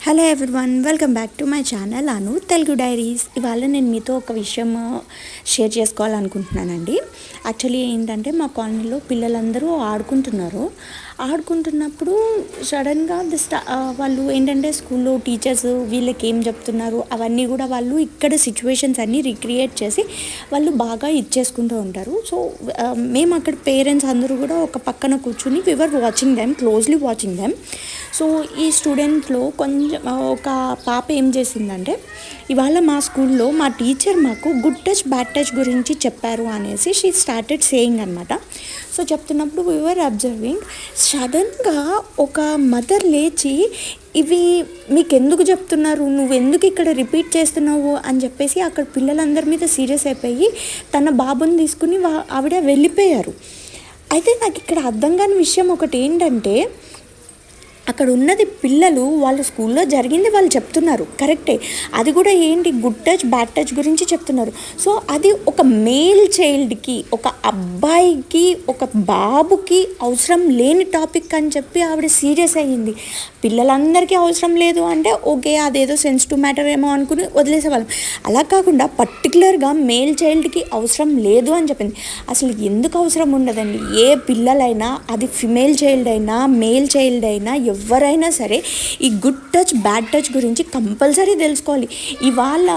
Hello everyone, welcome back to my channel Anu Telugu diaries. ఇవాళ నేను మీతో ఒక విషయం షేర్ చేసుకోవాలనుకుంటున్నానండి. యాక్చువల్లీ ఏంటంటే మా కాలనీలో పిల్లలందరూ ఆడుకుంటున్నప్పుడు సడన్గా వాళ్ళు ఏంటంటే స్కూల్లో టీచర్స్ వీళ్ళకి ఏం చెప్తున్నారు అవన్నీ కూడా వాళ్ళు ఇక్కడ సిచ్యువేషన్స్ అన్నీ రిక్రియేట్ చేసి వాళ్ళు బాగా ఇచ్చేసుకుంటూ ఉంటారు. సో మేము అక్కడ పేరెంట్స్ అందరూ కూడా ఒక పక్కన కూర్చుని వివర్ watching them, closely watching them. So ఈ స్టూడెంట్లో ఒక పాప ఏం చేసిందంటే, ఇవాళ మా స్కూల్లో మా టీచర్ మాకు గుడ్ టచ్ బ్యాడ్ టచ్ గురించి చెప్పారు అనేసి షీ స్టార్టెడ్ సేయింగ్ అనమాట. సో చెప్తున్నప్పుడు వీఆర్ అబ్జర్వింగ్, సడన్గా ఒక మదర్ లేచి, ఇవి మీకు ఎందుకు చెప్తున్నారు, నువ్వు ఎందుకు ఇక్కడ రిపీట్ చేస్తున్నావు అని చెప్పేసి అక్కడ పిల్లలందరి మీద సీరియస్ అయిపోయి తన బాబుని తీసుకుని ఆవిడ వెళ్ళిపోయారు. అయితే నాకు ఇక్కడ అర్థం కాని విషయం ఒకటి ఏంటంటే, అక్కడ ఉన్నది పిల్లలు, వాళ్ళ స్కూల్లో జరిగింది వాళ్ళు చెప్తున్నారు, కరెక్టే. అది కూడా ఏంటి, గుడ్ టచ్ బ్యాడ్ టచ్ గురించి చెప్తున్నారు. సో అది ఒక మేల్ చైల్డ్కి, ఒక అబ్బాయికి, ఒక బాబుకి అవసరం లేని టాపిక్ అని చెప్పి ఆవిడ సీరియస్ అయ్యింది. పిల్లలందరికీ అవసరం లేదు అంటే ఓకే, అదేదో సెన్సిటివ్ మ్యాటర్ ఏమో అనుకుని వదిలేసేవాళ్ళం. అలా కాకుండా పర్టికులర్గా మేల్ చైల్డ్కి అవసరం లేదు అని చెప్పింది. అసలు ఎందుకు అవసరం ఉండదండి? ఏ పిల్లలైనా, అది ఫిమేల్ చైల్డ్ అయినా మేల్ చైల్డ్ అయినా, ఎవరైనా సరే ఈ గుడ్ టచ్ బ్యాడ్ టచ్ గురించి కంపల్సరీ తెలుసుకోవాలి. ఇవాళ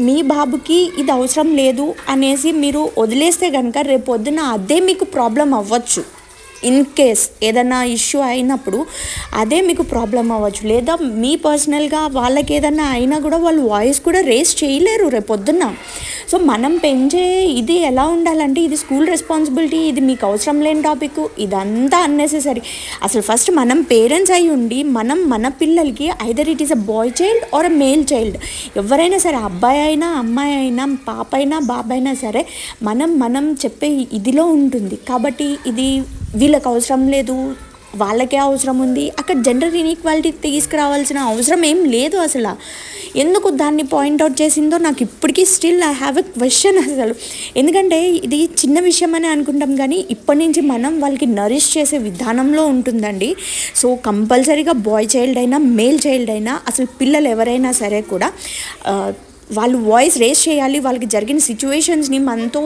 మీ బాబుకి ఇది అవసరం లేదు అనేసి మీరు వదిలేస్తే కనుక రేపొద్దున అదే మీకు ప్రాబ్లం అవ్వచ్చు. ఇన్ కేస్ ఏదైనా ఇష్యూ అయినప్పుడు అదే మీకు ప్రాబ్లం అవ్వచ్చు. లేదా మీ పర్సనల్గా వాళ్ళకి ఏదైనా అయినా కూడా వాళ్ళు వాయిస్ కూడా రేస్ చేయలేరు రేపొద్దున్న. సో మనం పెంచే ఇది ఎలా ఉండాలంటే, ఇది స్కూల్ రెస్పాన్సిబిలిటీ, ఇది మీకు అవసరం లేని టాపిక్, ఇదంతా అన్నెసెసరీ. అసలు ఫస్ట్ మనం పేరెంట్స్ అయి ఉండి మన పిల్లలకి either it is a bye child or a male child, ఎవరైనా సరే, అబ్బాయి అయినా అమ్మాయి అయినా పాప అయినా బాబు అయినా సరే, మనం చెప్పే ఇదిలో ఉంటుంది. కాబట్టి ఇది వీళ్ళకి అవసరం లేదు, వాళ్ళకే అవసరం ఉంది. అక్కడ జెండర్ ఇన్ఈక్వాలిటీ తీసుకురావాల్సిన అవసరం ఏం లేదు. అసలు ఎందుకు దాన్ని పాయింట్అవుట్ చేసిందో నాకు ఇప్పటికీ still I have a question అసలు. ఎందుకంటే ఇది చిన్న విషయం అని అనుకుంటాం, కానీ ఇప్పటి నుంచి మనం వాళ్ళకి నరిష్ చేసే విధానంలో ఉంటుందండి. సో కంపల్సరీగా బాయ్ చైల్డ్ అయినా మేల్ చైల్డ్ అయినా, అసలు పిల్లలు ఎవరైనా సరే కూడా వాళ్ళు వాయిస్ రేస్ చేయాలి. వాళ్ళకి జరిగిన సిచ్యువేషన్స్ని మనతో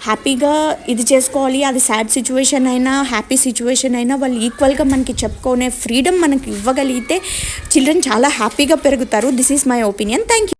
హ్యాపీగా ఇది చేసుకోవాలి. అది సాడ్ సిచ్యువేషన్ అయినా హ్యాపీ సిచ్యువేషన్ అయినా వాళ్ళు ఈక్వల్గా మనకి చెప్పుకునే ఫ్రీడమ్ మనకి ఇవ్వగలిగితే చిల్డ్రన్ చాలా హ్యాపీగా పెరుగుతారు. This is my opinion. Thank you.